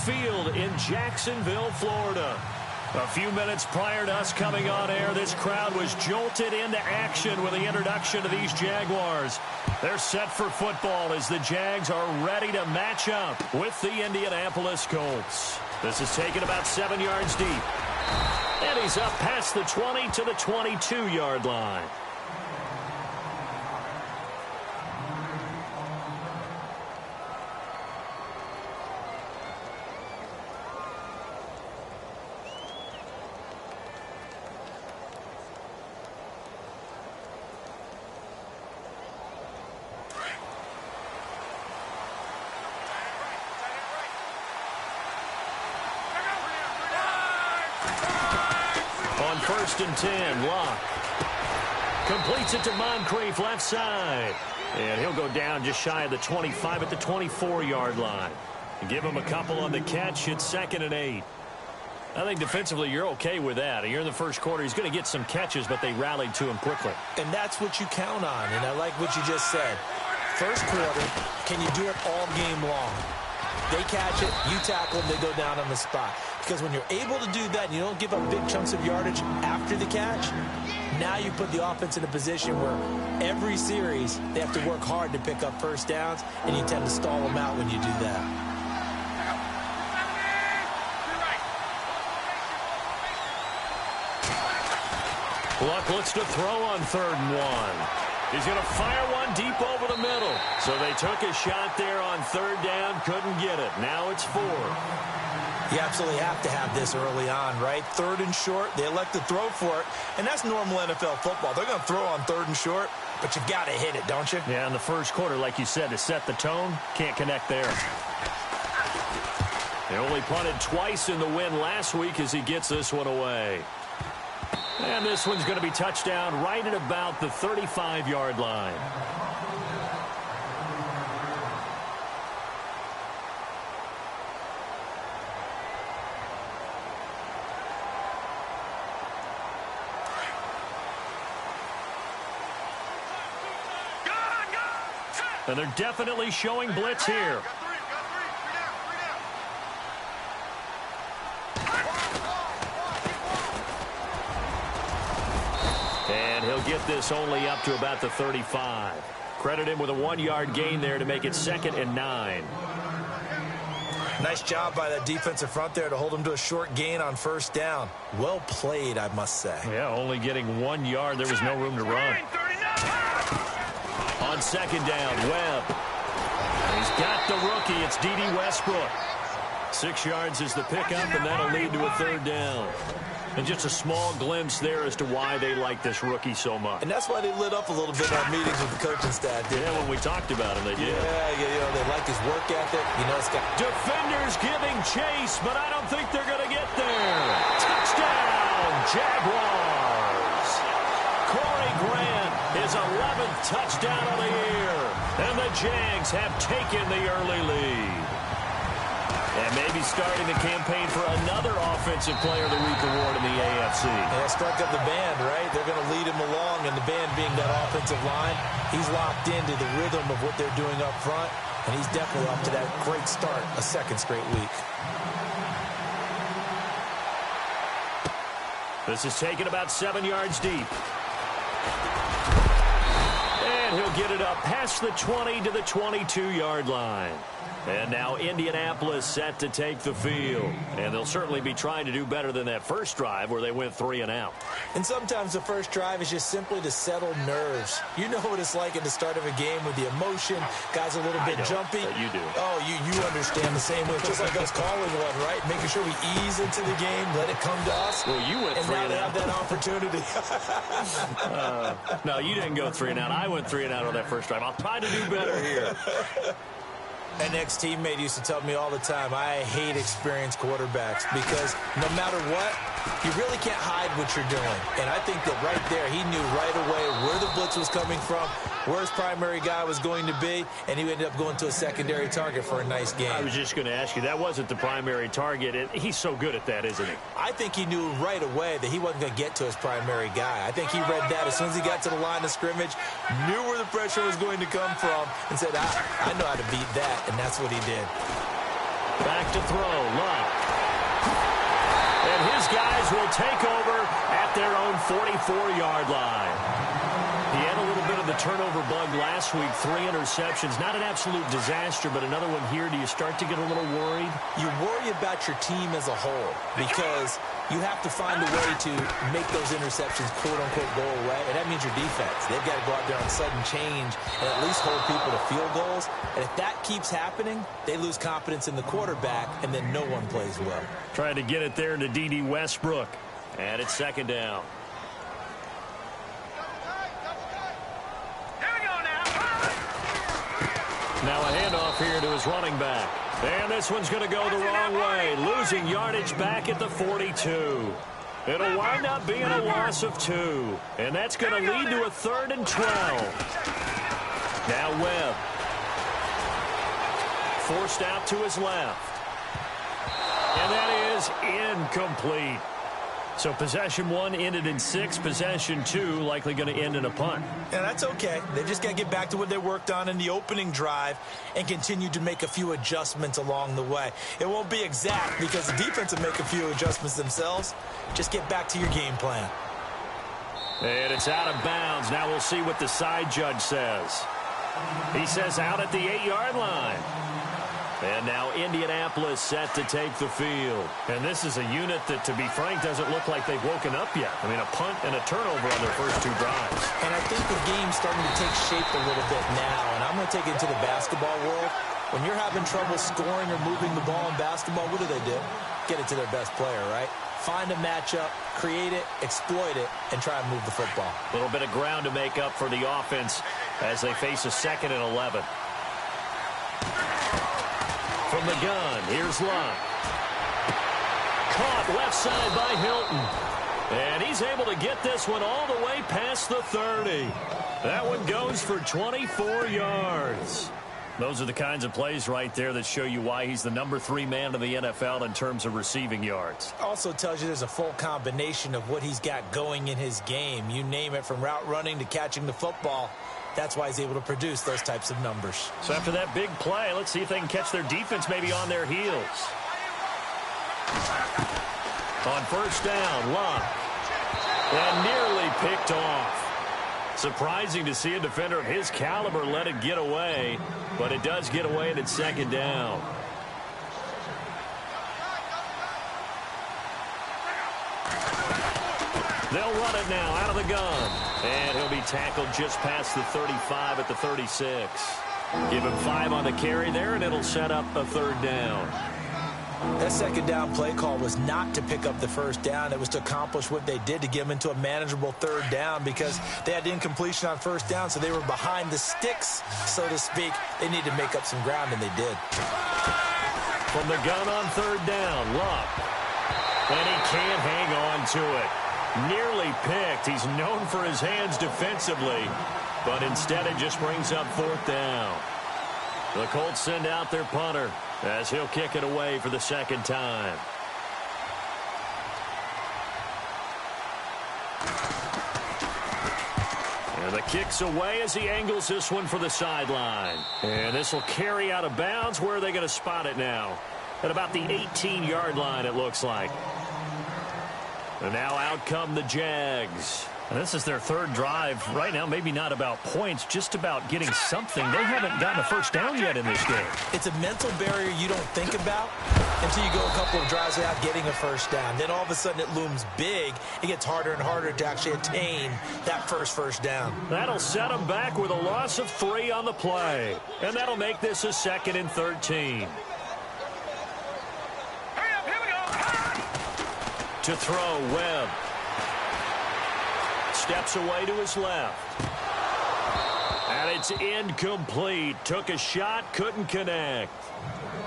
Field in Jacksonville, Florida. A few minutes prior to us coming on air, this crowd was jolted into action with the introduction of these Jaguars. They're set for football as the Jags are ready to match up with the Indianapolis Colts. This is taken about 7 yards deep. And he's up past the 20 to the 22-yard line. First and 10, Locke. Completes it to Moncrief, left side. And he'll go down just shy of the 25 at the 24-yard line. Give him a couple on the catch. It's 2nd and 8. I think defensively you're okay with that. You're in the first quarter. He's going to get some catches, but they rallied to him quickly. And that's what you count on. And I like what you just said. First quarter, can you do it all game long? They catch it, you tackle them, they go down on the spot. Because when you're able to do that and you don't give up big chunks of yardage after the catch, now you put the offense in a position where every series they have to work hard to pick up first downs, and you tend to stall them out when you do that. Luck looks to throw on 3rd and 1. He's going to fire one deep over the middle. So they took a shot there on 3rd down, couldn't get it. Now it's 4. You absolutely have to have this early on, right? 3rd and short, they elect to throw for it, and that's normal NFL football. They're going to throw on 3rd and short, but you've got to hit it, don't you? Yeah, in the first quarter, like you said, to set the tone, can't connect there. They only punted twice in the win last week as he gets this one away. And this one's going to be touchdown right at about the 35-yard line. And they're definitely showing blitz here. And he'll get this only up to about the 35. Credit him with a 1-yard gain there to make it 2nd and 9. Nice job by that defensive front there to hold him to a short gain on 1st down. Well played, I must say. Yeah, only getting 1 yard. There was no room to run. On 2nd down, Webb. And he's got the rookie. It's D.D. Westbrook. 6 yards is the pickup, and that'll lead to a 3rd down. And just a small glimpse there as to why they like this rookie so much. And that's why they lit up a little bit in our meetings with the coaching staff. Yeah, when we talked about him, they did. Yeah, you know, they like his work ethic. You know, it's got defenders giving chase, but I don't think they're going to get there. Touchdown, Jaguars. Corey Grant, his 11th touchdown of the year. And the Jags have taken the early lead. And maybe starting the campaign for another Offensive Player of the Week award in the AFC. Yeah, struck up the band, right? They're going to lead him along, and the band being that offensive line, he's locked into the rhythm of what they're doing up front, and he's definitely off to that great start, a 2nd straight week. This is taken about 7 yards deep. And he'll get it up past the 20 to the 22-yard line. And now Indianapolis set to take the field. And they'll certainly be trying to do better than that first drive where they went 3 and out. And sometimes the first drive is just simply to settle nerves. You know what it's like at the start of a game with the emotion. Guys a little bit jumpy. You do. Oh, you understand the same way. Just like us calling one, right? Making sure we ease into the game, let it come to us. Well, you went 3 and out. And now they have that opportunity. No, you didn't go 3 and out. I went 3 and out on that first drive. I'll try to do better here. An ex-teammate used to tell me all the time, I hate experienced quarterbacks because no matter what, you really can't hide what you're doing. And I think that right there, he knew right away where the blitz was coming from, where his primary guy was going to be, and he ended up going to a secondary target for a nice game. I was just going to ask you, that wasn't the primary target. And he's so good at that, isn't he? I think he knew right away that he wasn't going to get to his primary guy. I think he read that as soon as he got to the line of scrimmage, knew where the pressure was going to come from, and said, I know how to beat that, and that's what he did. Back to throw, Jaguars will take over at their own 44-yard line. He had a little bit of the turnover bug last week, 3 interceptions. Not an absolute disaster, but another one here. Do you start to get a little worried? You worry about your team as a whole because you have to find a way to make those interceptions, quote-unquote, go away, and that means your defense. They've got to go out there on sudden change and at least hold people to field goals. And if that keeps happening, they lose confidence in the quarterback, and then no one plays well. Trying to get it there to D.D. Westbrook. And it's second down. Now a handoff here to his running back. And this one's going to go the wrong way. Losing yardage back at the 42. It'll wind up being a loss of 2. And that's going to lead to a 3rd and 12. Now Webb. Forced out to his left. And that is incomplete. So possession 1 ended in 6. Possession 2 likely going to end in a punt. And that's okay. They just got to get back to what they worked on in the opening drive and continue to make a few adjustments along the way. It won't be exact because the defense will make a few adjustments themselves. Just get back to your game plan. And it's out of bounds. Now we'll see what the side judge says. He says out at the 8-yard line. And now Indianapolis set to take the field. And this is a unit that, to be frank, doesn't look like they've woken up yet. I mean, a punt and a turnover on their first 2 drives. And I think the game's starting to take shape a little bit now. And I'm going to take it into the basketball world. When you're having trouble scoring or moving the ball in basketball, what do? Get it to their best player, right? Find a matchup, create it, exploit it, and try and move the football. A little bit of ground to make up for the offense as they face a 2nd and 11. From the gun, here's Luck. Caught left side by Hilton. And he's able to get this one all the way past the 30. That one goes for 24 yards. Those are the kinds of plays right there that show you why he's the number 3 man in the NFL in terms of receiving yards. Also tells you there's a full combination of what he's got going in his game. You name it, from route running to catching the football. That's why he's able to produce those types of numbers. So after that big play, let's see if they can catch their defense maybe on their heels. On first down, Luck. And nearly picked off. Surprising to see a defender of his caliber let it get away, but it does get away and it's 2nd down. They'll run it now out of the gun. And he'll be tackled just past the 35 at the 36. Give him 5 on the carry there, and it'll set up a 3rd down. That 2nd down play call was not to pick up the 1st down. It was to accomplish what they did, to get them into a manageable 3rd down, because they had incompletion on 1st down, so they were behind the sticks, so to speak. They needed to make up some ground, and they did. From the gun on 3rd down, Luck. And he can't hang on to it. Nearly picked. He's known for his hands defensively, but instead it just brings up 4th down. The Colts send out their punter as he'll kick it away for the 2nd time. And the kick's away as he angles this one for the sideline. And this will carry out of bounds. Where are they going to spot it now? At about the 18-yard line, it looks like. And now out come the Jags. And this is their 3rd drive. Right now, maybe not about points, just about getting something. They haven't gotten a 1st down yet in this game. It's a mental barrier you don't think about until you go a couple of drives without getting a 1st down. Then all of a sudden it looms big. It gets harder and harder to actually attain that first down. That'll set them back with a loss of 3 on the play. And that'll make this a 2nd and 13. To throw, Webb. Steps away to his left. And it's incomplete. Took a shot, couldn't connect.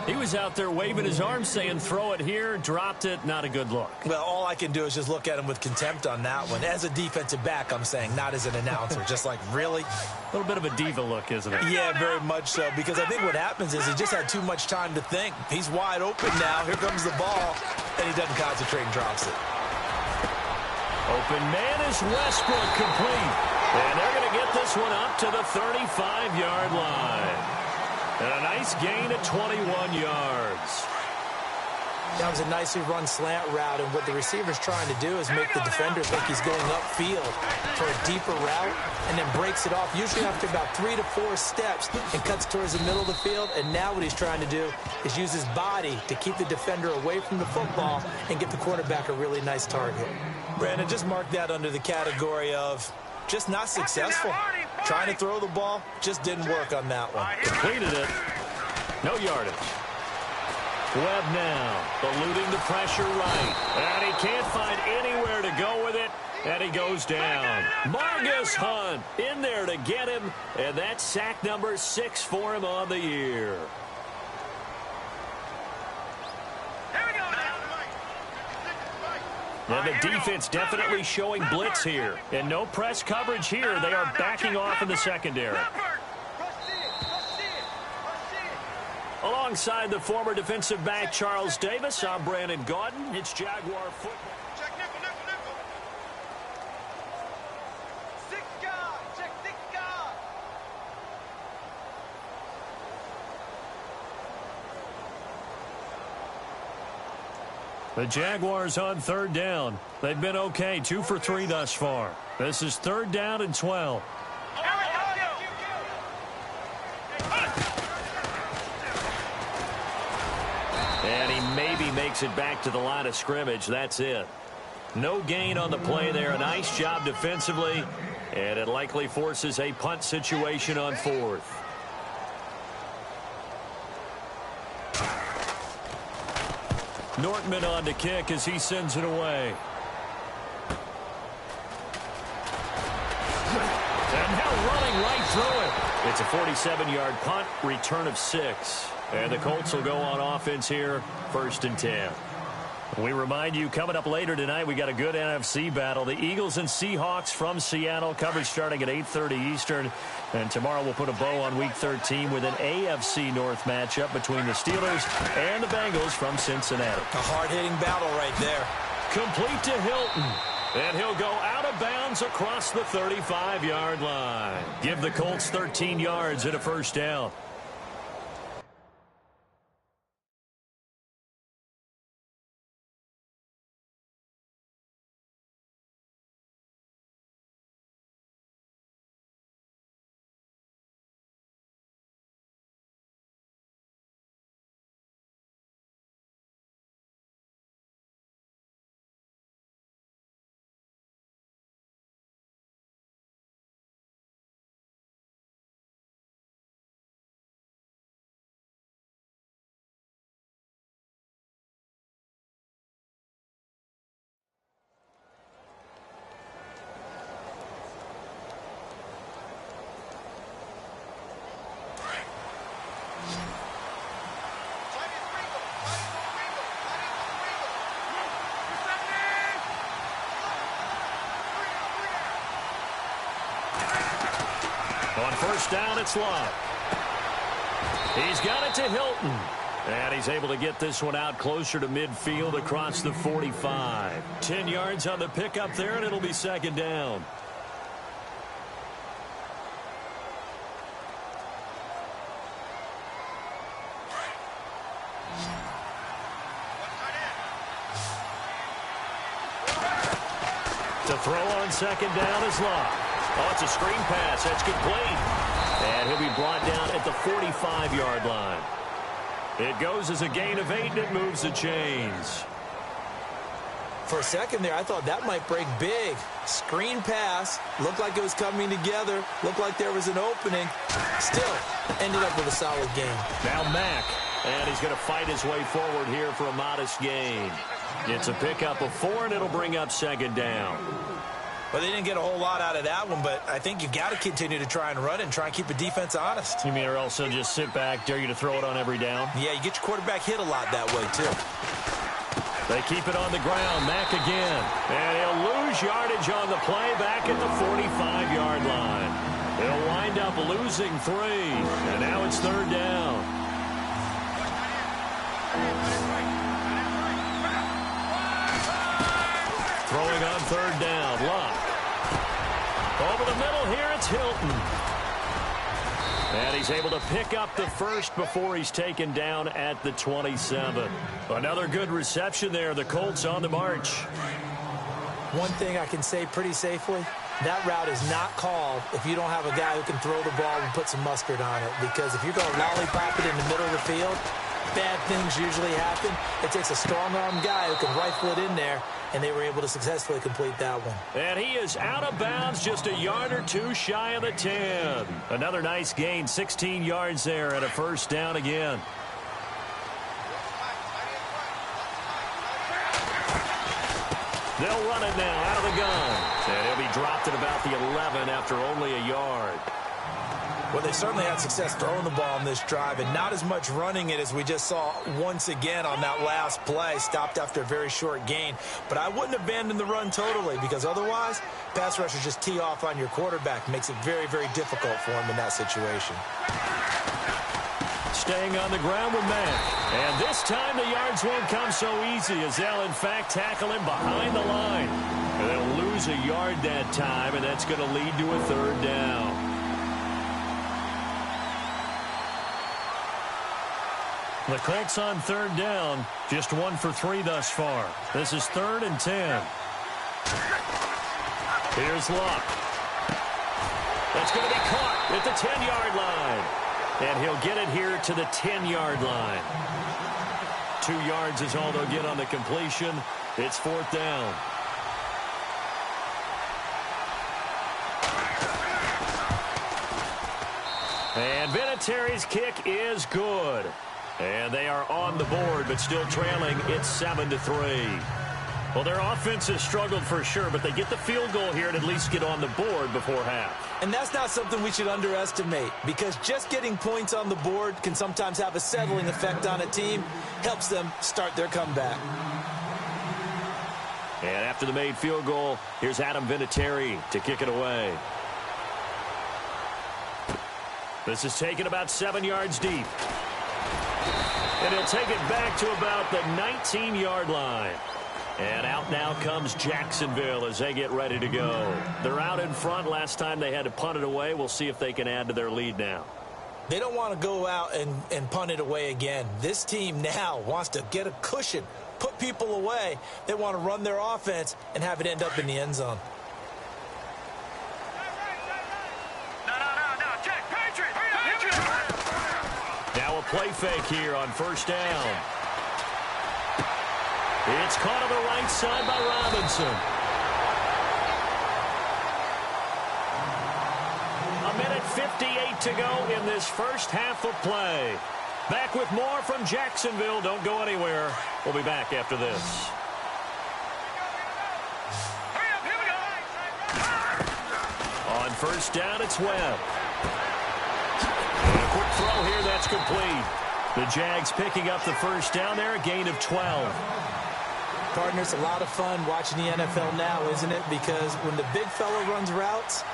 He was out there waving his arms saying, throw it here, dropped it, not a good look. Well, all I can do is just look at him with contempt on that one. As a defensive back, I'm saying, not as an announcer. Just like, really? A little bit of a diva look, isn't it? Yeah, very much so, because I think what happens is he just had too much time to think. He's wide open now. Here comes the ball, and he doesn't concentrate and drops it. Open man is Westbrook, complete. And they're going to get this one up to the 35-yard line. And a nice gain of 21 yards. That was a nicely run slant route, and what the receiver's trying to do is make the defender think he's going upfield for a deeper route, and then breaks it off, usually after about 3 to 4 steps, and cuts towards the middle of the field. And now what he's trying to do is use his body to keep the defender away from the football and get the quarterback a really nice target. Brandon, just mark that under the category of just not successful. Trying to throw the ball, just didn't work on that one. Completed it. No yardage. Webb now, eluding the pressure right. And he can't find anywhere to go with it. And he goes down. Margus Hunt in there to get him. And that's sack number 6 for him on the year. And the defense definitely showing blitz here. And no press coverage here. They are backing off in the secondary. Alongside the former defensive back Charles Davis, I'm Brandon Gaudin. It's Jaguar football. Check nickel, nickel, nickel. 6 guard. Check 6 guard. The Jaguars on 3rd down. They've been okay, 2 for 3 thus far. This is 3rd down and 12. And he maybe makes it back to the line of scrimmage. That's it. No gain on the play there. A nice job defensively. And it likely forces a punt situation on 4th. Nortman on to kick as he sends it away. And now running right through it. It's a 47-yard punt, return of 6. And the Colts will go on offense here, 1st and 10. We remind you, coming up later tonight, we got a good NFC battle. The Eagles and Seahawks from Seattle, coverage starting at 8:30 Eastern. And tomorrow we'll put a bow on Week 13 with an AFC North matchup between the Steelers and the Bengals from Cincinnati. A hard-hitting battle right there. Complete to Hilton. And he'll go out of bounds across the 35-yard line. Give the Colts 13 yards and a 1st down. On 1st down, it's Love. He's got it to Hilton. And he's able to get this one out closer to midfield across the 45. 10 yards on the pickup there, and it'll be 2nd down. To throw on 2nd down is Love. Oh, it's a screen pass. That's complete. And he'll be brought down at the 45-yard line. It goes as a gain of 8, and it moves the chains. For a second there, I thought that might break big. Screen pass. Looked like it was coming together. Looked like there was an opening. Still, ended up with a solid gain. Now Mack. And he's going to fight his way forward here for a modest gain. It's a pickup of 4, and it'll bring up 2nd down. Well, they didn't get a whole lot out of that one, but I think you've got to continue to try and run it and try and keep the defense honest. You mean or else they'll just sit back, dare you to throw it on every down? Yeah, you get your quarterback hit a lot that way, too. They keep it on the ground. Mack again. And he'll lose yardage on the play back at the 45-yard line. They'll wind up losing 3. And now it's 3rd down. Throwing on 3rd down. Love. Over the middle here, it's Hilton. And he's able to pick up the first before he's taken down at the 27. Another good reception there. The Colts on the march. One thing I can say pretty safely, that route is not called if you don't have a guy who can throw the ball and put some mustard on it. Because if you're going to lollipop it in the middle of the field, bad things usually happen. It takes a strong-arm guy who can rifle it in there, and they were able to successfully complete that one. And he is out of bounds, just a yard or two shy of the 10. Another nice gain, 16 yards there, and a first down again. They'll run it now out of the gun. And he'll be dropped at about the 11 after only a yard. Well, they certainly had success throwing the ball on this drive, and not as much running it as we just saw once again on that last play. Stopped after a very short gain. But I wouldn't abandon the run totally, because otherwise, pass rushers just tee off on your quarterback. Makes it very, very difficult for him in that situation. Staying on the ground with Mack. And this time the yards won't come so easy, as they'll, in fact, tackle him behind the line. And they'll lose a yard that time, and that's going to lead to a third down. The Colts on third down, just 1 for 3 thus far. This is 3rd and 10. Here's Luck. That's going to be caught at the 10-yard line. And he'll get it here to the 10-yard line. 2 yards is all they'll get on the completion. It's 4th down. And Vinatieri's kick is good. And they are on the board, but still trailing. It's 7-3. Well, their offense has struggled for sure, but they get the field goal here and at least get on the board before half. And that's not something we should underestimate, because just getting points on the board can sometimes have a settling effect on a team. Helps them start their comeback. And after the made field goal, here's Adam Vinatieri to kick it away. This is taken about 7 yards deep. And he'll take it back to about the 19-yard line. And out now comes Jacksonville as they get ready to go. They're out in front. Last time they had to punt it away. We'll see if they can add to their lead now. They don't want to go out and punt it away again. This team now wants to get a cushion, put people away. They want to run their offense and have it end up in the end zone. Now a play fake here on first down. It's caught on the right side by Robinson. 1:58 to go in this first half of play. Back with more from Jacksonville. Don't go anywhere. We'll be back after this. On first down, it's Webb. And a quick throw here, that's complete. The Jags picking up the first down there, a gain of 12. Partners, a lot of fun watching the NFL now, isn't it? Because when the big fella runs routes,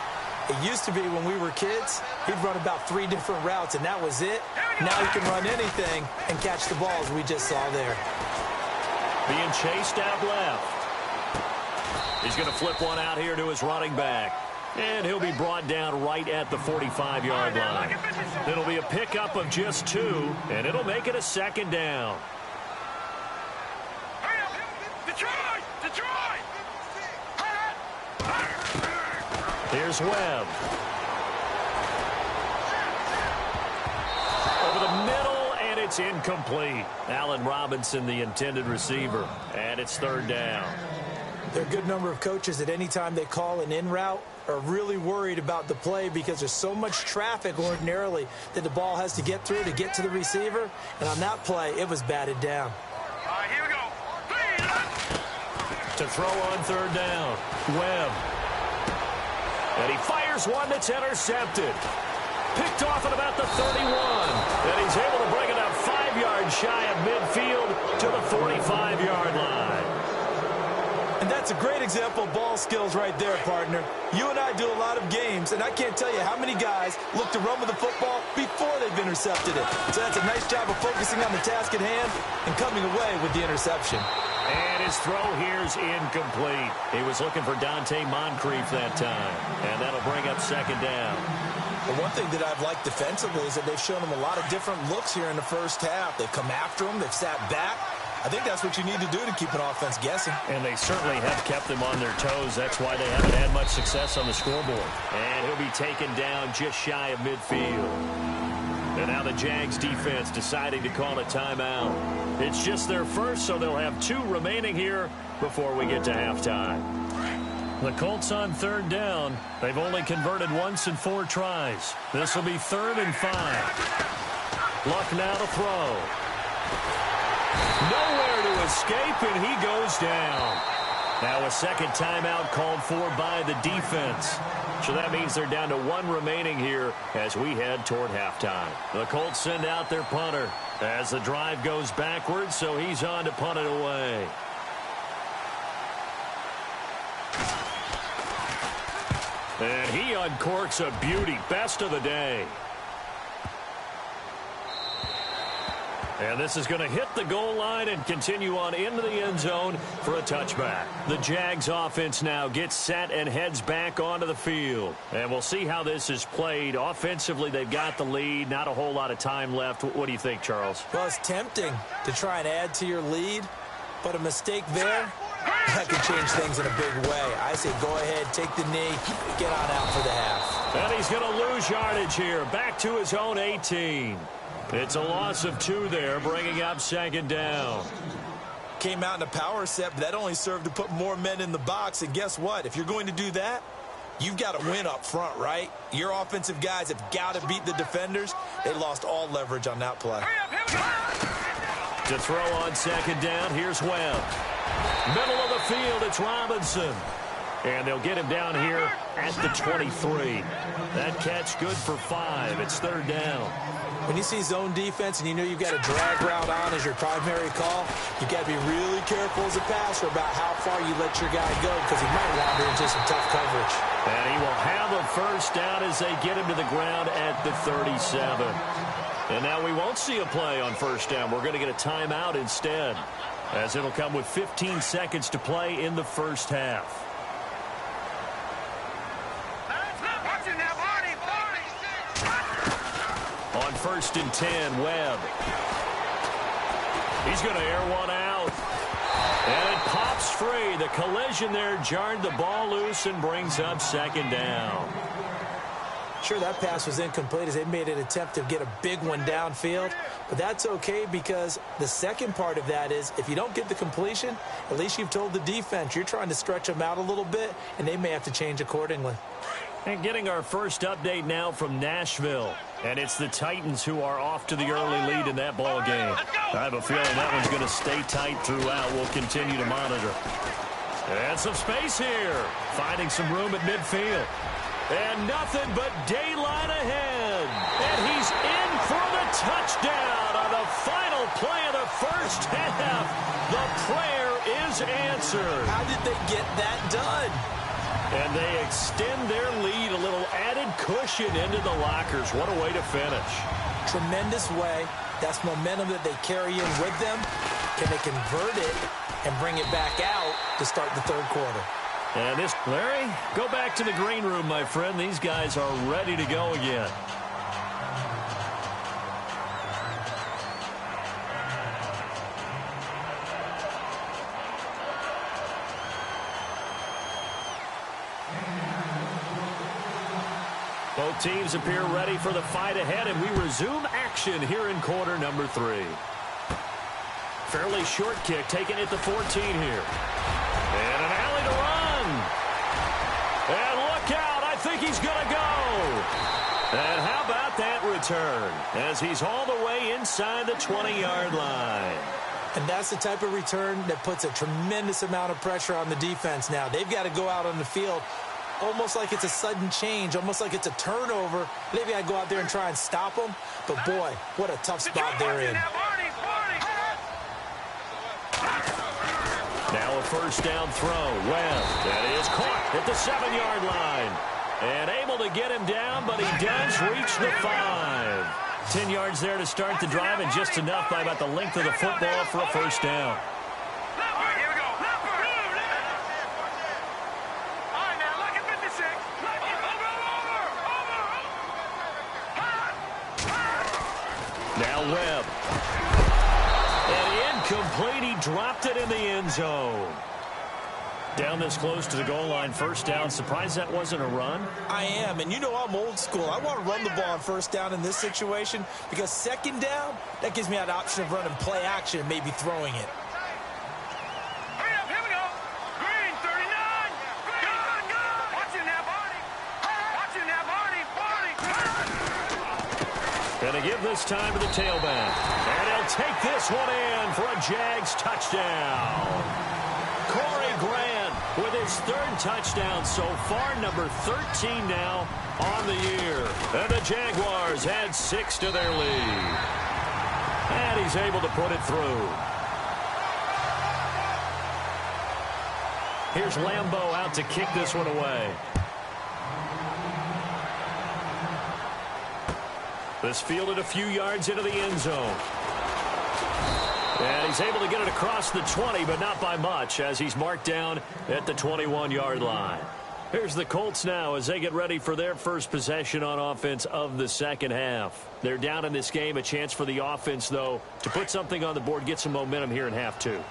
it used to be when we were kids, he'd run about 3 different routes, and that was it. Now he can run anything and catch the balls we just saw there. Being chased out left. He's going to flip one out here to his running back. And he'll be brought down right at the 45-yard line. It'll be a pickup of just 2, and it'll make it a second down. Here's Webb. Over the middle, and it's incomplete. Allen Robinson, the intended receiver, and it's third down. There are a good number of coaches at any time they call an in route are really worried about the play because there's so much traffic ordinarily that the ball has to get through to get to the receiver. And on that play, it was batted down. All right, here we go. To throw on third down, Webb. And he fires one that's intercepted. Picked off at about the 31. And he's able to bring it up 5 yards shy of midfield to the 45-yard line. And that's a great example of ball skills right there, partner. You and I do a lot of games, and I can't tell you how many guys look to run with the football before they've intercepted it. So that's a nice job of focusing on the task at hand and coming away with the interception. And his throw here's incomplete. He was looking for Dante Moncrief that time. And that'll bring up second down. But one thing that I've liked defensively is that they've shown them a lot of different looks here in the first half. They've come after them. They've sat back. I think that's what you need to do to keep an offense guessing. And they certainly have kept them on their toes. That's why they haven't had much success on the scoreboard. And he'll be taken down just shy of midfield. And now the Jags defense deciding to call a timeout. It's just their first, so they'll have 2 remaining here before we get to halftime. The Colts on 3rd down. They've only converted once in 4 tries. This will be 3rd and 5. Luck now to throw. Nowhere to escape, and he goes down. Now a second timeout called for by the defense. So that means they're down to 1 remaining here as we head toward halftime. The Colts send out their punter as the drive goes backwards, so he's on to punt it away. And he uncorks a beauty. Best of the day. And this is going to hit the goal line and continue on into the end zone for a touchback. The Jags offense now gets set and heads back onto the field. And we'll see how this is played. Offensively, they've got the lead. Not a whole lot of time left. What do you think, Charles? Well, it's tempting to try and add to your lead, but a mistake there, that could change things in a big way. I say go ahead, take the knee, get on out for the half. And he's going to lose yardage here. Back to his own 18. It's a loss of 2 there, bringing up 2nd down. Came out in a power set, but that only served to put more men in the box. And guess what? If you're going to do that, you've got to win up front, right? Your offensive guys have got to beat the defenders. They lost all leverage on that play. To throw on 2nd down, here's Webb. Middle of the field, it's Robinson. And they'll get him down here at the 23. That catch good for 5. It's 3rd down. When you see zone defense and you know you've got a drag route on as your primary call, you've got to be really careful as a passer about how far you let your guy go because he might wander into some tough coverage. And he will have a 1st down as they get him to the ground at the 37. And now we won't see a play on 1st down. We're going to get a timeout instead, as it'll come with 15 seconds to play in the first half. On 1st and 10, Webb. He's going to air one out. And it pops free. The collision there jarred the ball loose and brings up 2nd down. Sure, that pass was incomplete as they made an attempt to get a big one downfield. But that's okay because the second part of that is if you don't get the completion, at least you've told the defense you're trying to stretch them out a little bit, and they may have to change accordingly. And getting our first update now from Nashville. And it's the Titans who are off to the early lead in that ball game. I have a feeling that one's going to stay tight throughout. We'll continue to monitor. And some space here. Finding some room at midfield. And nothing but daylight ahead. And he's in for the touchdown on the final play of the first half. The prayer is answered. How did they get that done? And they extend their lead, a little added cushion into the lockers. What a way to finish. Tremendous way. That's momentum that they carry in with them. Can they convert it and bring it back out to start the 3rd quarter? And this, Larry, go back to the green room, my friend. These guys are ready to go again. Both teams appear ready for the fight ahead, and we resume action here in quarter number 3. Fairly short kick taken at the 14 here. And an alley to run. And look out, I think he's going to go. And how about that return as he's all the way inside the 20-yard line. And that's the type of return that puts a tremendous amount of pressure on the defense now. They've got to go out on the field almost like it's a sudden change, almost like it's a turnover. Maybe I go out there and try and stop them. But, boy, what a tough spot they're in. Now a 1st down throw. Webb, that is caught at the 7-yard line. And able to get him down, but he does reach the 5. 10 yards there to start the drive, and just enough by about the length of the football for a 1st down. dropped it in the end zone. Down this close to the goal line, first down. Surprised that wasn't a run? I am, and you know I'm old school. I want to run the ball on first down in this situation because second down, that gives me that option of running play action and maybe throwing it. Hurry up, here we go. Green, 39. Good, good. Watch it now, Barney. Watch it now, Barney. Gonna give this time to the tailback. And he'll take this one in for a Jags touchdown. Corey Grant with his third touchdown so far, number 13 now on the year. And the Jaguars add 6 to their lead. And he's able to put it through. Here's Lambeau out to kick this one away. This fielded a few yards into the end zone. And he's able to get it across the 20, but not by much, as he's marked down at the 21-yard line. Here's the Colts now as they get ready for their first possession on offense of the second half. They're down in this game. A chance for the offense, though, to put something on the board, get some momentum here in half two.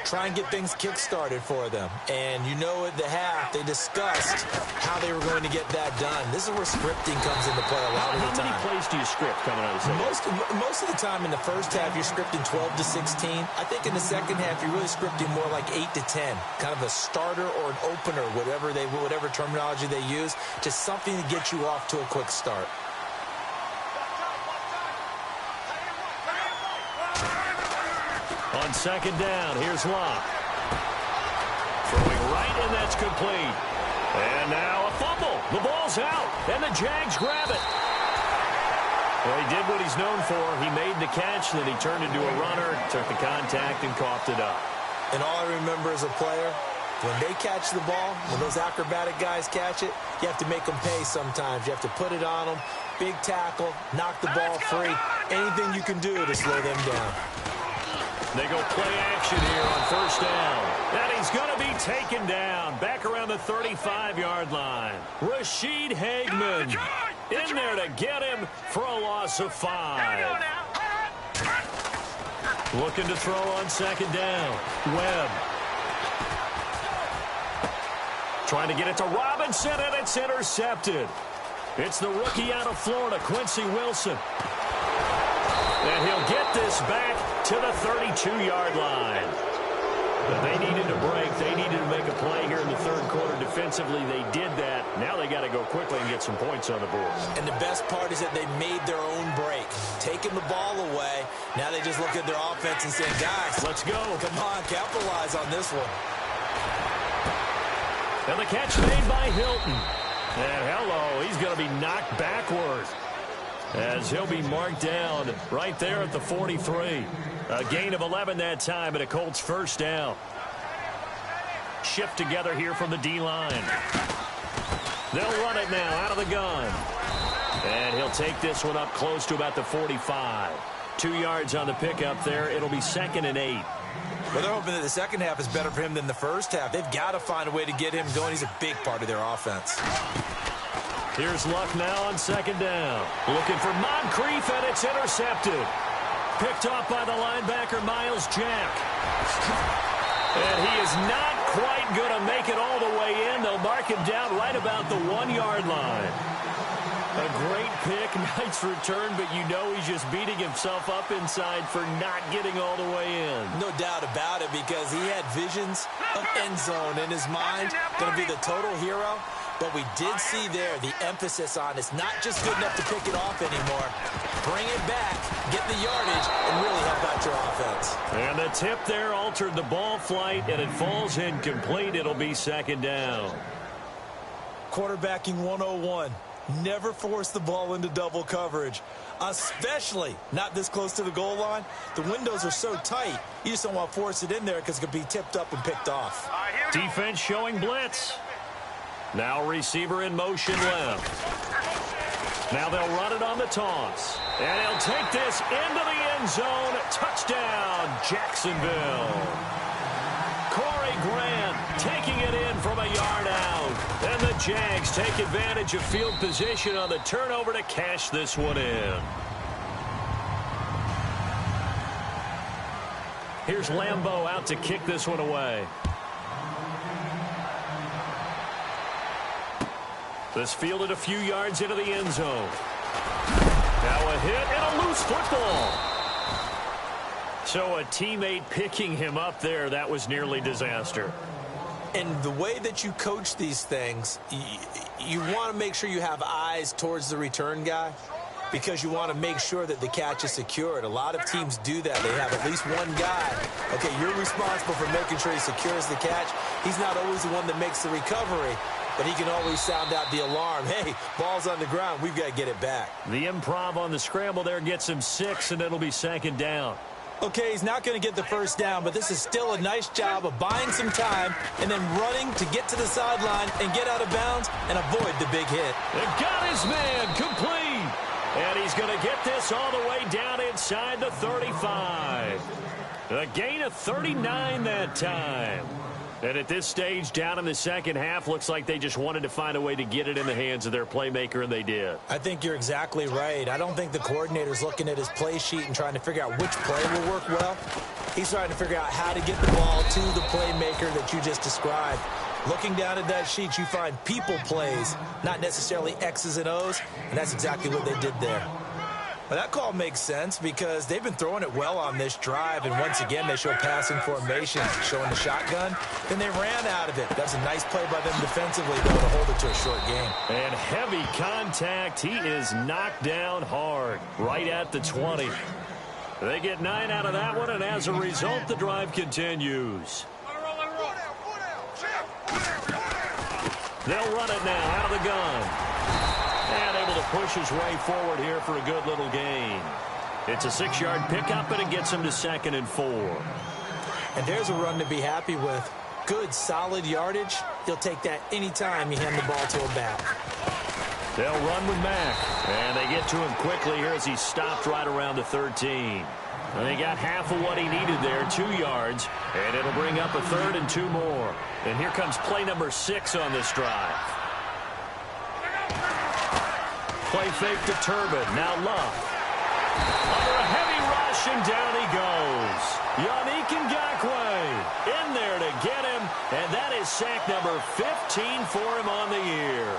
Try and get things kick-started for them. And you know at the half, they discussed how they were going to get that done. This is where scripting comes into play a lot of the time. How many plays do you script coming out of the second? Most of the time in the first half, you're scripting 12 to 16. I think in the second half, you're really scripting more like 8 to 10. Kind of a starter or an opener, whatever terminology they use, just something to get you off to a quick start. On second down, here's Locke. Throwing right, and that's complete. And now a fumble. The ball's out, and the Jags grab it. Well, he did what he's known for. He made the catch, then he turned into a runner, took the contact, and coughed it up. And all I remember as a player, when they catch the ball, when those acrobatic guys catch it, you have to make them pay sometimes. You have to put it on them, big tackle, knock the ball free. Anything you can do to slow them down. They go play action here on first down. And he's going to be taken down back around the 35-yard line. Rashid Hageman in there to get him for a loss of 5. Looking to throw on second down. Webb. Trying to get it to Robinson, and it's intercepted. It's the rookie out of Florida, Quincy Wilson. And he'll get this back to the 32-yard line. But they needed a break. They needed to make a play here in the third quarter. Defensively, they did that. Now they got to go quickly and get some points on the board. And the best part is that they made their own break. Taking the ball away. Now they just look at their offense and say, guys, let's go. Come on, capitalize on this one. And the catch made by Hilton. And hello, he's going to be knocked backward, as he'll be marked down right there at the 43. A gain of 11 that time, and a Colts first down. Shift together here from the D-line. They'll run it now out of the gun. And he'll take this one up close to about the 45. 2 yards on the pickup there. It'll be 2nd and 8. Well, they're hoping that the second half is better for him than the first half. They've got to find a way to get him going. He's a big part of their offense. Here's Luck now on second down. Looking for Moncrief, and it's intercepted. Picked off by the linebacker, Miles Jack. And he is not quite going to make it all the way in. They'll mark him down right about the 1-yard line. A great pick, nice return, but you know he's just beating himself up inside for not getting all the way in. No doubt about it, because he had visions of end zone in his mind. Going to be the total hero. But we did see there the emphasis on it's not just good enough to pick it off anymore. Bring it back, get the yardage, and really help out your offense. And the tip there altered the ball flight, and it falls incomplete. It'll be 2nd down. Quarterbacking 101. Never force the ball into double coverage, especially not this close to the goal line. The windows are so tight, you just don't want to force it in there because it could be tipped up and picked off. Defense showing blitz. Now receiver in motion left. Now they'll run it on the toss. And he'll take this into the end zone. Touchdown, Jacksonville. Corey Grant taking it in from a yard out. And the Jags take advantage of field position on the turnover to cash this one in. Here's Lambeau out to kick this one away. This fielded a few yards into the end zone. Now a hit and a loose football. So a teammate picking him up there, that was nearly disaster. And the way that you coach these things, you want to make sure you have eyes towards the return guy because you want to make sure that the catch is secured. A lot of teams do that. They have at least one guy. Okay, you're responsible for making sure he secures the catch. He's not always the one that makes the recovery, but he can always sound out the alarm. Hey, ball's on the ground. We've got to get it back. The improv on the scramble there gets him 6, and it'll be second down. Okay, he's not going to get the first down, but this is still a nice job of buying some time and then running to get to the sideline and get out of bounds and avoid the big hit. They've got his man complete. And he's going to get this all the way down inside the 35. A gain of 39 that time. And at this stage, down in the second half, looks like they just wanted to find a way to get it in the hands of their playmaker, and they did. I think you're exactly right. I don't think the coordinator's looking at his play sheet and trying to figure out which play will work well. He's trying to figure out how to get the ball to the playmaker that you just described. Looking down at that sheet, you find people plays, not necessarily X's and O's, and that's exactly what they did there. Well, that call makes sense because they've been throwing it well on this drive, and once again, they show passing formation, showing the shotgun. Then they ran out of it. That's a nice play by them defensively, though, to hold it to a short game. And heavy contact. He is knocked down hard, right at the 20. They get 9 out of that one, and as a result, the drive continues. They'll run it now out of the gun. And able to push his way forward here for a good little gain. It's a 6-yard pickup, and it gets him to 2nd and 4. And there's a run to be happy with. Good, solid yardage. You'll take that anytime you hand the ball to a back. They'll run with Mack. And they get to him quickly here as he stopped right around the 13. And they got half of what he needed there, 2 yards. And it'll bring up a 3rd and 2 more. And here comes play number 6 on this drive. Play fake to Turbin. Now Luck. Under a heavy rush, and down he goes. Yannick Ngakoue in there to get him. And that is sack number 15 for him on the year.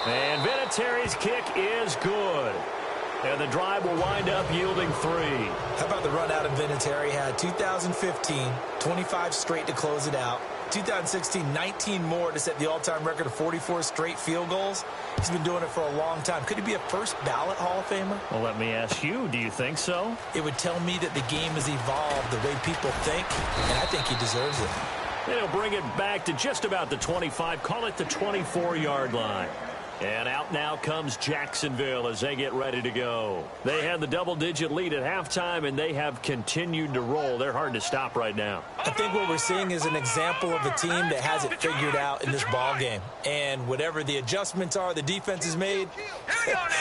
And Vinatieri's kick is good. And the drive will wind up yielding 3. How about the run out of Vinatieri? Had 2015, 25 straight to close it out. 2016, 19 more to set the all-time record of 44 straight field goals. He's been doing it for a long time. Could he be a first-ballot Hall of Famer? Well, let me ask you, do you think so? It would tell me that the game has evolved the way people think, and I think he deserves it. And he'll bring it back to just about the 25, call it the 24-yard line. And out now comes Jacksonville as they get ready to go. They had the double-digit lead at halftime, and they have continued to roll. They're hard to stop right now. I think what we're seeing is an example of a team that has it figured out in this ball game. And whatever the adjustments are the defense has made,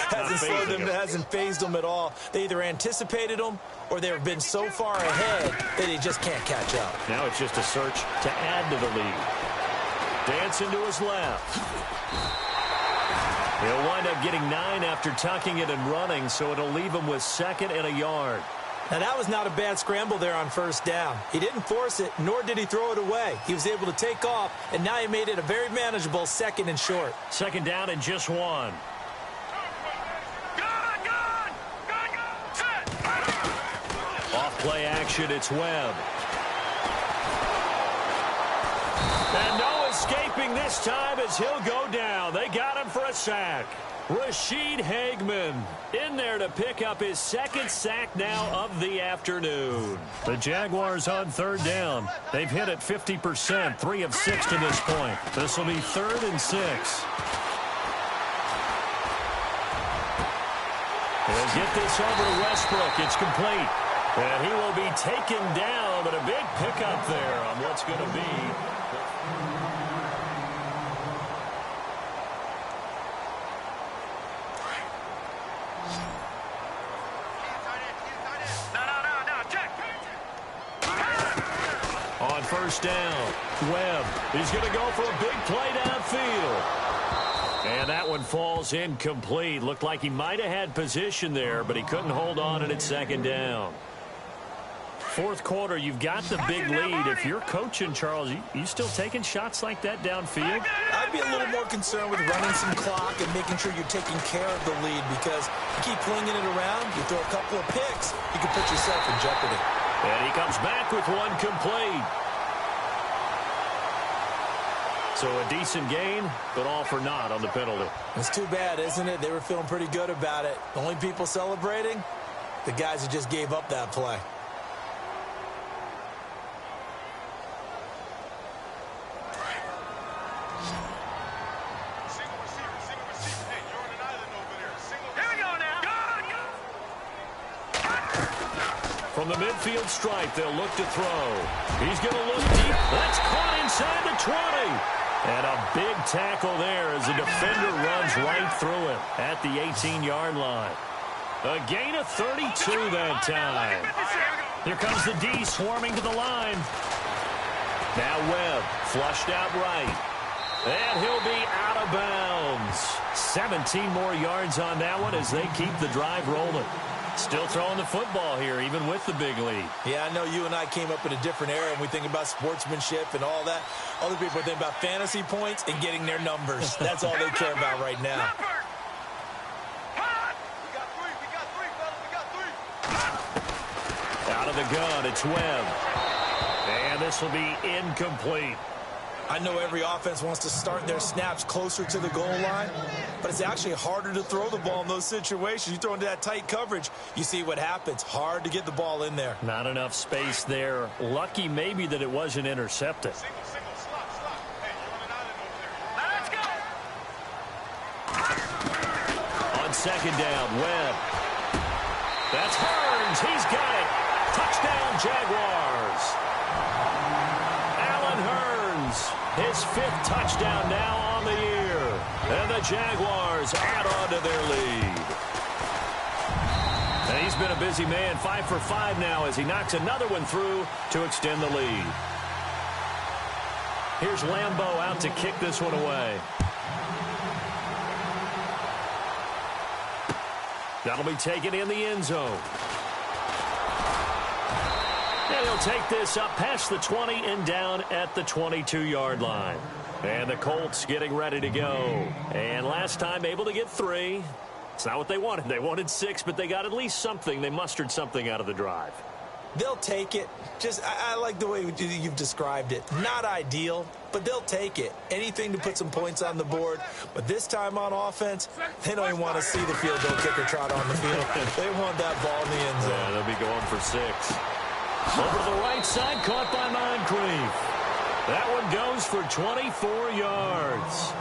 hasn't slowed them, hasn't phased them at all. They either anticipated them or they've been so far ahead that they just can't catch up. Now it's just a search to add to the lead. Dancing to his left. He'll wind up getting 9 after tucking it and running, so it'll leave him with 2nd and a yard. Now, that was not a bad scramble there on first down. He didn't force it, nor did he throw it away. He was able to take off, and now he made it a very manageable 2nd and short. 2nd down and just 1. Off play action, it's Webb. And no escaping this time as he'll go down. They got him for a sack. Rashid Hageman in there to pick up his 2nd sack now of the afternoon. The Jaguars on 3rd down. They've hit it 50%, 3 of 6 to this point. This will be 3rd and 6. They'll get this over to Westbrook. It's complete. And he will be taken down, but a big pickup there on what's going to be. On first down, Webb. He's going to go for a big play downfield. And that one falls incomplete. Looked like he might have had position there, but he couldn't hold on, and it's second down. Fourth quarter, you've got the big lead. If you're coaching, Charles, you still taking shots like that downfield? I'd be a little more concerned with running some clock and making sure you're taking care of the lead, because you keep flinging it around, you throw a couple of picks, you can put yourself in jeopardy. And he comes back with one complete. So a decent gain, but all for naught on the penalty. It's too bad, isn't it? They were feeling pretty good about it. The only people celebrating, the guys who just gave up that play. From the midfield stripe, they'll look to throw. He's going to look deep. That's caught inside the 20. And a big tackle there as the defender runs right through it at the 18-yard line. A gain of 32 that time. Here comes the D swarming to the line. Now Webb flushed out right. And he'll be out of bounds. 17 more yards on that one as they keep the drive rolling. Still throwing the football here, even with the big lead. Yeah, I know you and I came up in a different era, and we think about sportsmanship and all that. Other people think about fantasy points and getting their numbers. That's all they care about right now. Out of the gun, it's Webb. And this will be incomplete. I know every offense wants to start their snaps closer to the goal line, but it's actually harder to throw the ball in those situations. You throw into that tight coverage, you see what happens. Hard to get the ball in there. Not enough space there. Lucky maybe that it wasn't intercepted. On second down, Webb. That's Hearns. He's got it. Touchdown, Jaguars. Allen Hearns. His 5th touchdown now on the year. And the Jaguars add on to their lead. And he's been a busy man, 5 for 5 now as he knocks another one through to extend the lead. Here's Lambeau out to kick this one away. That'll be taken in the end zone. And he'll take this up past the 20 and down at the 22-yard line. And the Colts getting ready to go. And last time able to get 3. It's not what they wanted. They wanted 6, but they got at least something. They mustered something out of the drive. They'll take it. I like the way you've described it. Not ideal, but they'll take it. Anything to put some points on the board. But this time on offense, they don't even want to see the field goal kicker trot on the field. They want that ball in the end zone. Yeah, they'll be going for 6. Over to the right side, caught by Moncrief. That one goes for 24 yards.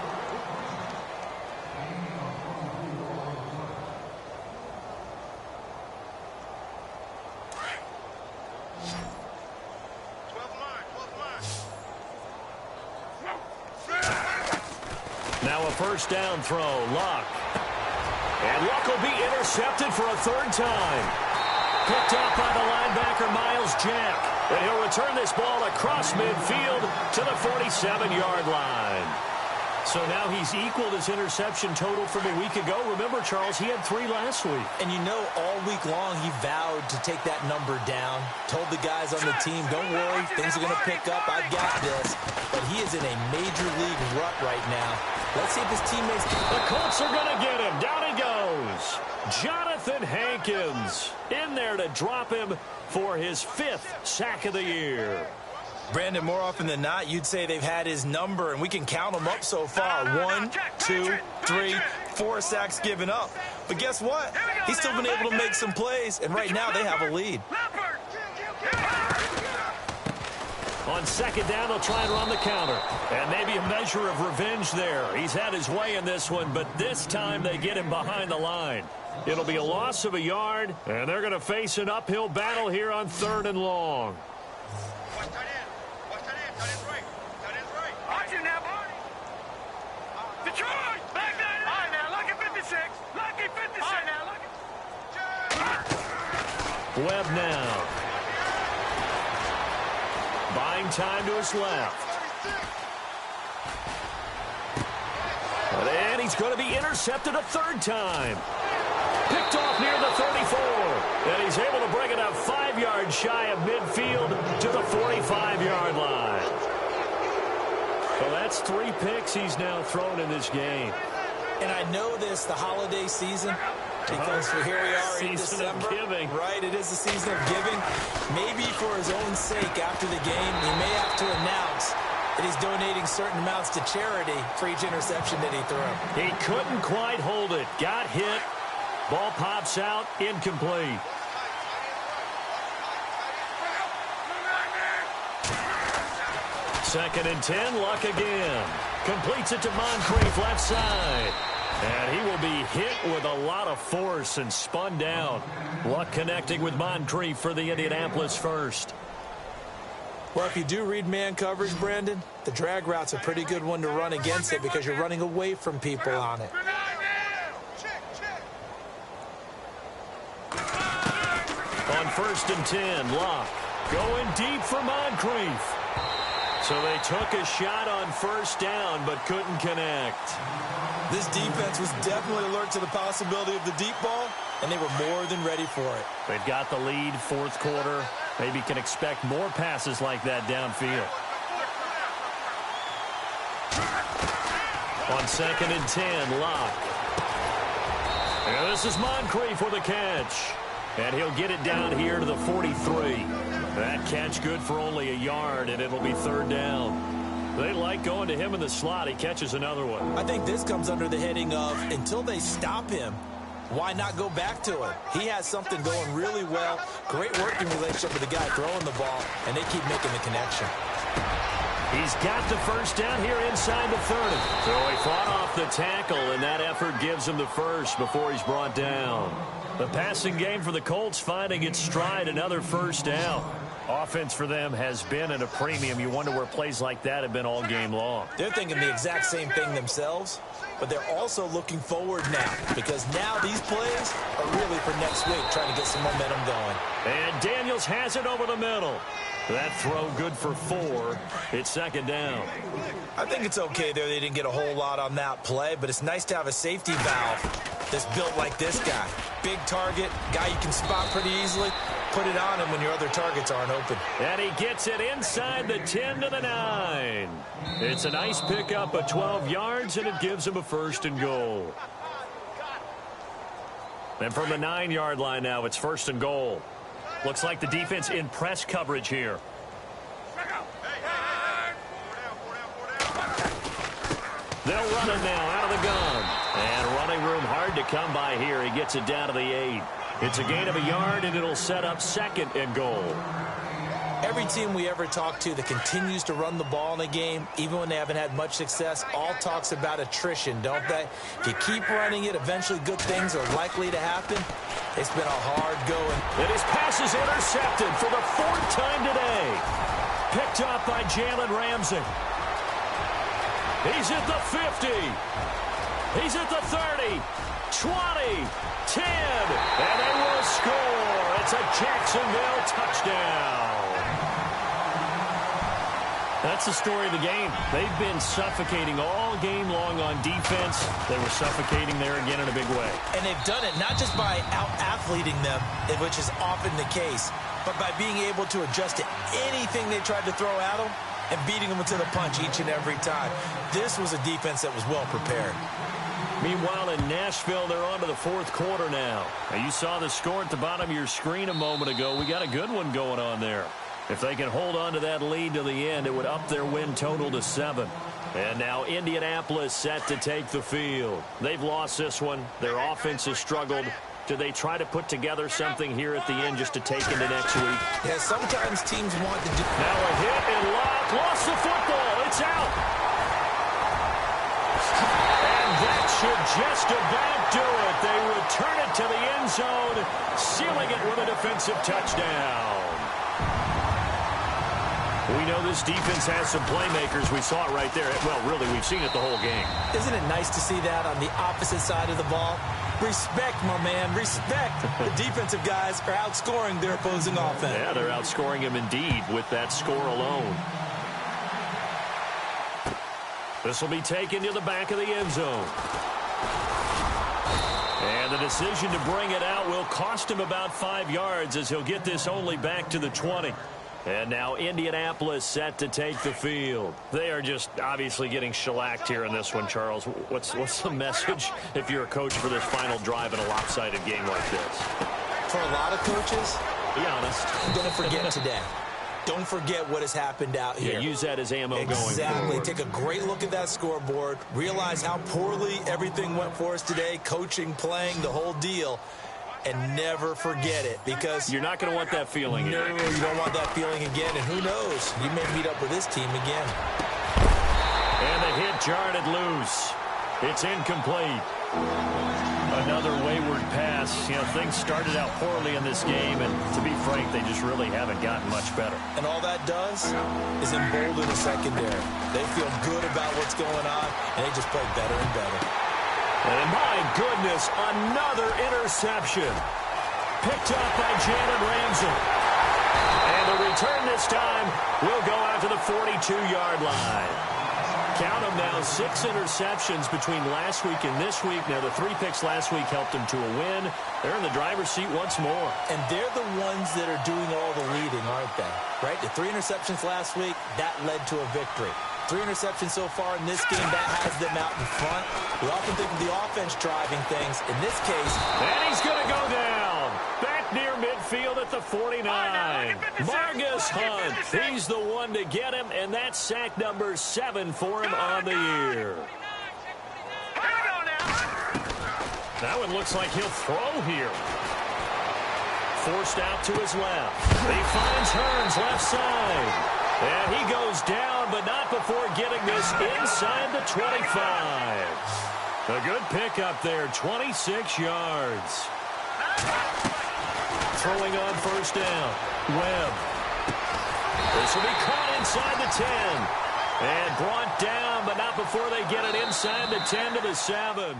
Now a first down throw, Luck. And Luck will be intercepted for a 3rd time. Picked up by the linebacker, Miles Jack. And he'll return this ball across midfield to the 47-yard line. So now he's equaled his interception total from a week ago. Remember, Charles, he had 3 last week. And you know, all week long he vowed to take that number down. Told the guys on the team, don't worry, things are going to pick up. I've got this. But he is in a major league rut right now. Let's see if his teammates... The Colts are going to get him. Down he goes. Jonathan Hankins in there to drop him for his 5th sack of the year. Brandon, more often than not, you'd say they've had his number, and we can count them up so far. 1, 2, 3, 4 sacks given up. But guess what? He's still been able to make some plays, and right now they have a lead. On second down, they'll try and run the counter. And maybe a measure of revenge there. He's had his way in this one, but this time they get him behind the line. It'll be a loss of a yard, and they're going to face an uphill battle here on 3rd and long. Webb now. Buying time to his left. And he's going to be intercepted a third time. Picked off near the 34. And he's able to bring it up 5 yards shy of midfield to the 45-yard line. So that's 3 picks he's now thrown in this game. And I know this, the holiday season, because here we are in December. Giving. Right, it is the season of giving. Maybe for his own sake after the game, he may have to announce that he's donating certain amounts to charity for each interception that he threw. He couldn't quite hold it. Got hit. Ball pops out. Incomplete. Second and 10. Luck again. Completes it to Moncrief left side. And he will be hit with a lot of force and spun down. Luck connecting with Moncrief for the Indianapolis first. Well, if you do read man coverage, Brandon, the drag route's a pretty good one to run against it because you're running away from people on it. On first and 10, Luck going deep for Moncrief. So they took a shot on first down but couldn't connect. This defense was definitely alert to the possibility of the deep ball, and they were more than ready for it. They've got the lead, fourth quarter. Maybe can expect more passes like that downfield. On second and 10, Locke. And this is Moncrief with a catch. And he'll get it down here to the 43. That catch good for only a yard, and it'll be third down. They like going to him in the slot. He catches another one. I think this comes under the heading of until they stop him, why not go back to it? He has something going really well. Great working relationship with the guy throwing the ball, and they keep making the connection. He's got the first down here inside the 30. So he fought off the tackle, and that effort gives him the first before he's brought down. The passing game for the Colts finding its stride, another first down. Offense for them has been at a premium. You wonder where plays like that have been all game long. They're thinking the exact same thing themselves, but they're also looking forward now because now these plays are really for next week, trying to get some momentum going. And Daniels has it over the middle. That throw good for 4. It's second down. I think it's okay there. They didn't get a whole lot on that play, but it's nice to have a safety valve that's built like this guy. Big target, guy you can spot pretty easily. Put it on him when your other targets aren't open. And he gets it inside the 10 to the 9. It's a nice pickup of 12 yards, and it gives him a first and goal. And from the 9-yard line now, it's first and goal. Looks like the defense in press coverage here. They'll run it now out of the gun. And running room hard to come by here. He gets it down to the 8. It's a gain of a yard, and it'll set up second and goal. Every team we ever talk to that continues to run the ball in a game, even when they haven't had much success, all talks about attrition, don't they? If you keep running it, eventually good things are likely to happen. It's been a hard going. And his pass is intercepted for the 4th time today. Picked up by Jalen Ramsey. He's at the 50. He's at the 30. 20. 10. And they will score. It's a Jacksonville touchdown. That's the story of the game. They've been suffocating all game long on defense. They were suffocating there again in a big way. And they've done it not just by out-athleting them, which is often the case, but by being able to adjust to anything they tried to throw at them and beating them to the punch each and every time. This was a defense that was well prepared. Meanwhile, in Nashville, they're on to the 4th quarter now. Now, you saw the score at the bottom of your screen a moment ago. We got a good one going on there. If they can hold on to that lead to the end, it would up their win total to 7. And now Indianapolis set to take the field. They've lost this one. Their offense has struggled. Do they try to put together something here at the end just to take into next week? Yeah, sometimes teams want to do... Now a hit and Locke lost the football. It's out. And that should just about do it. They return it to the end zone, sealing it with a defensive touchdown. We know this defense has some playmakers. We saw it right there. Well, really, we've seen it the whole game. Isn't it nice to see that on the opposite side of the ball? Respect, my man, respect. The defensive guys are outscoring their opposing offense. Yeah, they're outscoring him indeed with that score alone. This will be taken to the back of the end zone. And the decision to bring it out will cost him about 5 yards as he'll get this only back to the 20. And now Indianapolis set to take the field. They are just obviously getting shellacked here in this one, Charles. What's the message if you're a coach for this final drive in a lopsided game like this? For a lot of coaches, be honest, don't forget today. Don't forget what has happened out here. Yeah, use that as ammo going forward. Exactly. Take a great look at that scoreboard. Realize how poorly everything went for us today. Coaching, playing, the whole deal. And never forget it, because you're not going to want that feeling again. No, you don't want that feeling again. And who knows? You may meet up with this team again. And the hit jarred it loose. It's incomplete. Another wayward pass. You know, things started out poorly in this game, and to be frank, they just really haven't gotten much better. And all that does is embolden the secondary. They feel good about what's going on, and they just play better and better. And my goodness, another interception. Picked up by Jalen Ramsey. And the return this time will go out to the 42-yard line. Count them now, 6 interceptions between last week and this week. Now, the 3 picks last week helped them to a win. They're in the driver's seat once more. And they're the ones that are doing all the leading, aren't they? Right? The 3 interceptions last week, that led to a victory. 3 interceptions so far in this game, that has them out in front. We often think of the offense driving things. In this case... And he's going to go down. Back near midfield at the 49. Margus Hunt, he's the one to get him, and that's sack number 7 for him on the year. That one looks like he'll throw here. Forced out to his left. He finds Hearns left side. And he goes down, but not before getting this inside the 25. A good pickup there, 26 yards. Throwing on first down, Webb. This will be caught inside the 10. And brought down, but not before they get it inside the 10 to the 7.